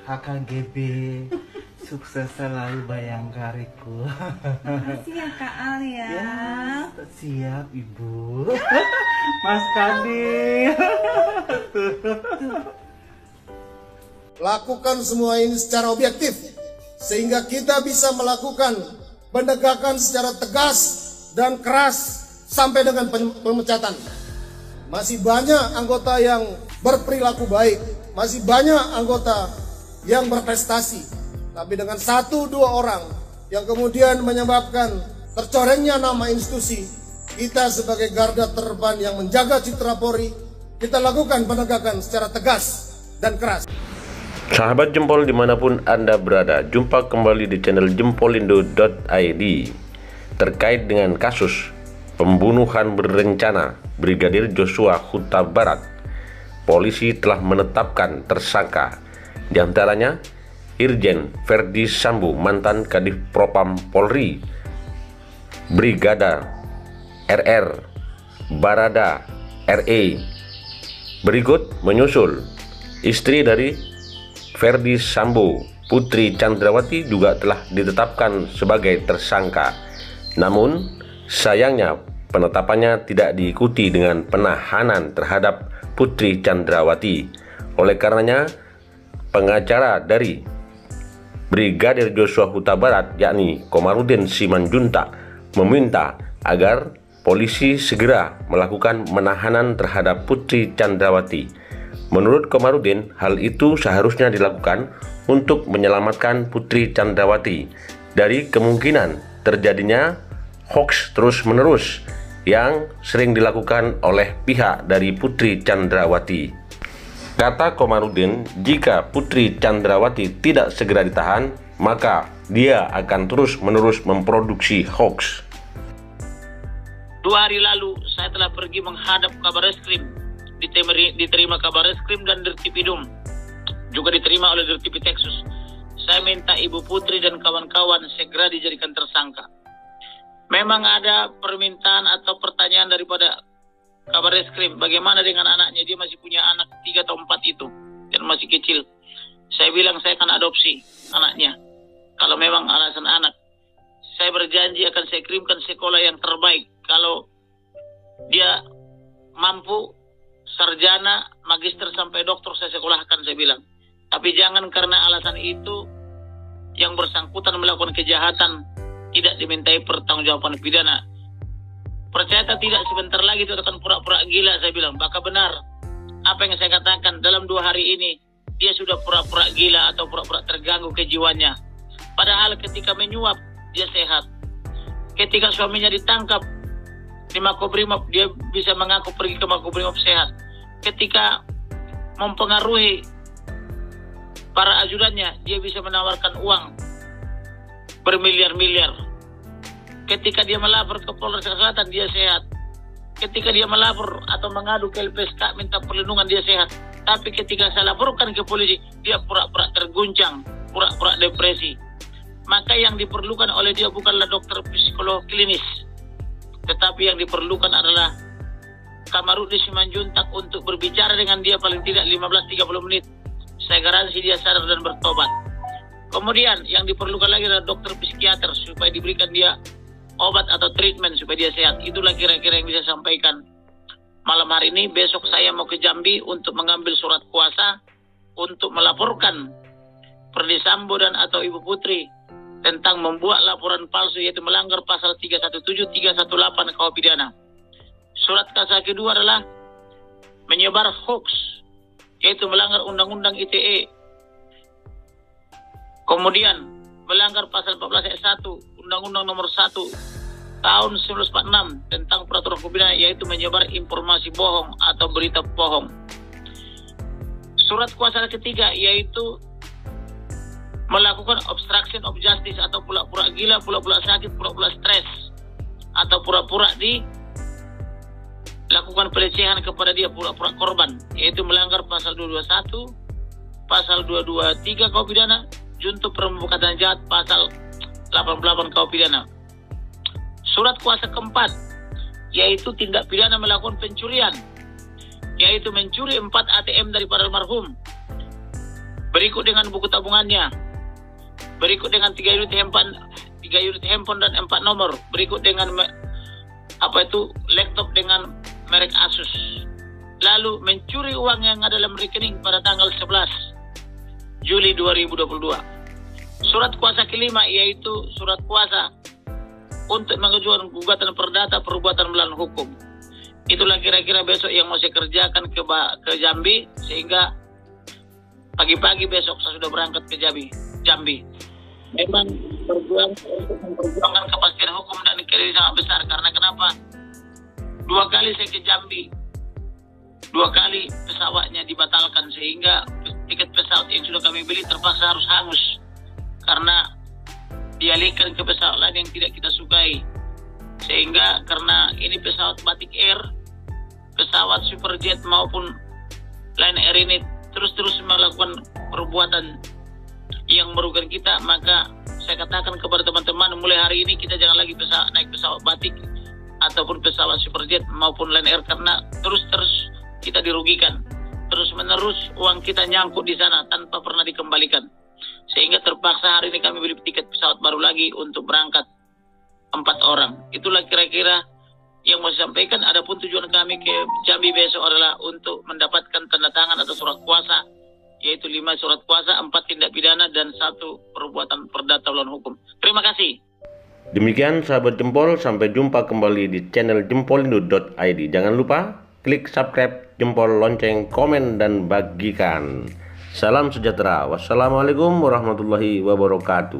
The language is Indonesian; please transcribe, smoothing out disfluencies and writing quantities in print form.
HKGB sukses selalu Bayangkariku. Makasih ya Kak Al ya. Siap Ibu. Mas Kadi. Lakukan semua ini secara objektif sehingga kita bisa melakukan penegakan secara tegas dan keras sampai dengan pemecatan. Masih banyak anggota yang berperilaku baik, masih banyak anggota yang berprestasi. Tapi dengan 1-2 orang yang kemudian menyebabkan tercorengnya nama institusi, kita sebagai garda terdepan yang menjaga citra Polri, kita lakukan penegakan secara tegas dan keras. Sahabat Jempol dimanapun Anda berada, jumpa kembali di channel jempolindo.id terkait dengan kasus pembunuhan berencana Brigadir Joshua Huta Barat. Polisi telah menetapkan tersangka, diantaranya Irjen Verdi Sambo, mantan Kadif Propam Polri, Brigada RR, Barada RE. Berikut menyusul istri dari Verdi Sambo, Putri Chandrawati juga telah ditetapkan sebagai tersangka. Namun sayangnya penetapannya tidak diikuti dengan penahanan terhadap Putri Chandrawati. Oleh karenanya pengacara dari Brigadir Joshua Huta Barat yakni Komarudin Simanjuntak meminta agar polisi segera melakukan penahanan terhadap Putri Chandrawati. Menurut Komarudin, hal itu seharusnya dilakukan untuk menyelamatkan Putri Chandrawati dari kemungkinan terjadinya hoax terus-menerus yang sering dilakukan oleh pihak dari Putri Chandrawati. Kata Komarudin, jika Putri Chandrawati tidak segera ditahan, maka dia akan terus-menerus memproduksi hoax. 2 hari lalu saya telah pergi menghadap Kabareskrim, diterima Kabareskrim dan Dirtipidum, juga diterima oleh Dirtipitexus. Saya minta Ibu Putri dan kawan-kawan segera dijadikan tersangka. Memang ada permintaan atau pertanyaan daripada Kabareskrim, bagaimana dengan anaknya? Dia masih punya anak 3 atau 4 itu dan masih kecil. Saya bilang saya akan adopsi anaknya. Kalau memang alasan anak, saya berjanji akan saya kirimkan sekolah yang terbaik. Kalau dia mampu, sarjana, magister sampai doktor saya sekolahkan, saya bilang. Tapi jangan karena alasan itu yang bersangkutan melakukan kejahatan tidak dimintai pertanggungjawaban pidana. Percaya atau tidak, sebentar lagi itu akan pura-pura gila, saya bilang. Maka benar apa yang saya katakan, dalam 2 hari ini dia sudah pura-pura gila atau pura-pura terganggu kejiwaannya. Padahal ketika menyuap dia sehat. Ketika suaminya ditangkap di Makobrimob, dia bisa mengaku pergi ke Makobrimob sehat. Ketika mempengaruhi para ajudannya, dia bisa menawarkan uang bermiliar-miliar. Ketika dia melapor ke Polres Selatan, dia sehat. Ketika dia melapor atau mengadu ke LPSK minta perlindungan, dia sehat. Tapi ketika saya laporkan ke polisi, dia pura-pura terguncang, pura-pura depresi. Maka yang diperlukan oleh dia bukanlah dokter psikolog klinis, tetapi yang diperlukan adalah Kamarudin Simanjuntak untuk berbicara dengan dia paling tidak 15-30 menit. Saya garansi dia sadar dan bertobat. Kemudian yang diperlukan lagi adalah dokter psikiater supaya diberikan dia obat atau treatment supaya dia sehat. Itulah kira-kira yang bisa saya sampaikan malam hari ini. Besok saya mau ke Jambi untuk mengambil surat kuasa untuk melaporkan Verdi Sambo dan atau Ibu Putri tentang membuat laporan palsu, yaitu melanggar pasal 317, 318 KUH pidana. Surat kuasa kedua adalah menyebar hoax, yaitu melanggar Undang-Undang ITE. Kemudian melanggar pasal 14 ayat 1 Undang-Undang nomor 1 tahun 1946 tentang peraturan hukum pidana, yaitu menyebar informasi bohong atau berita bohong. Surat kuasa ketiga yaitu melakukan obstruction of justice atau pura-pura gila, pura-pura sakit, pura-pura stres, atau pura-pura dilakukan pelecehan kepada dia, pura-pura korban, yaitu melanggar pasal 221, pasal 223 KUH pidana, junto perbuatan jahat pasal 88 KUH pidana. Surat kuasa keempat yaitu tindak pidana melakukan pencurian, yaitu mencuri 4 ATM daripada almarhum berikut dengan buku tabungannya, berikut dengan 3 unit handphone dan 4 nomor, berikut dengan laptop dengan merek Asus. Lalu mencuri uang yang ada dalam rekening pada tanggal 11 Juli 2022. Surat kuasa kelima yaitu surat kuasa untuk mengajukan gugatan perdata perbuatan melawan hukum. Itulah kira-kira besok yang mau saya kerjakan ke Jambi, sehingga pagi-pagi besok saya sudah berangkat ke Jambi. Memang berjuang untuk memperjuangkan kepastian hukum dan keadilan sangat besar. Karena kenapa? 2 kali saya ke Jambi, 2 kali pesawatnya dibatalkan, sehingga tiket pesawat yang sudah kami beli terpaksa harus hangus karena dialihkan ke pesawat lain yang tidak kita sukai. Sehingga karena ini pesawat Batik Air, pesawat Superjet maupun Lion Air ini terus melakukan perbuatan yang merugikan kita, maka saya katakan kepada teman-teman, mulai hari ini kita jangan lagi naik pesawat Batik ataupun pesawat Superjet maupun Lion Air, karena terus kita dirugikan. Terus-menerus uang kita nyangkut di sana tanpa pernah dikembalikan. Sehingga terpaksa hari ini kami beli tiket pesawat baru lagi untuk berangkat 4 orang. Itulah kira-kira yang mau saya sampaikan. Adapun tujuan kami ke Jambi besok adalah untuk mendapatkan tanda tangan atau surat kuasa, yaitu 5 surat kuasa, 4 tindak pidana, dan 1 perbuatan perdata melawan hukum. Terima kasih. Demikian sahabat Jempol, sampai jumpa kembali di channel jempolindo.id. Jangan lupa klik subscribe, jempol, lonceng, komen, dan bagikan. Salam sejahtera. Wassalamualaikum warahmatullahi wabarakatuh.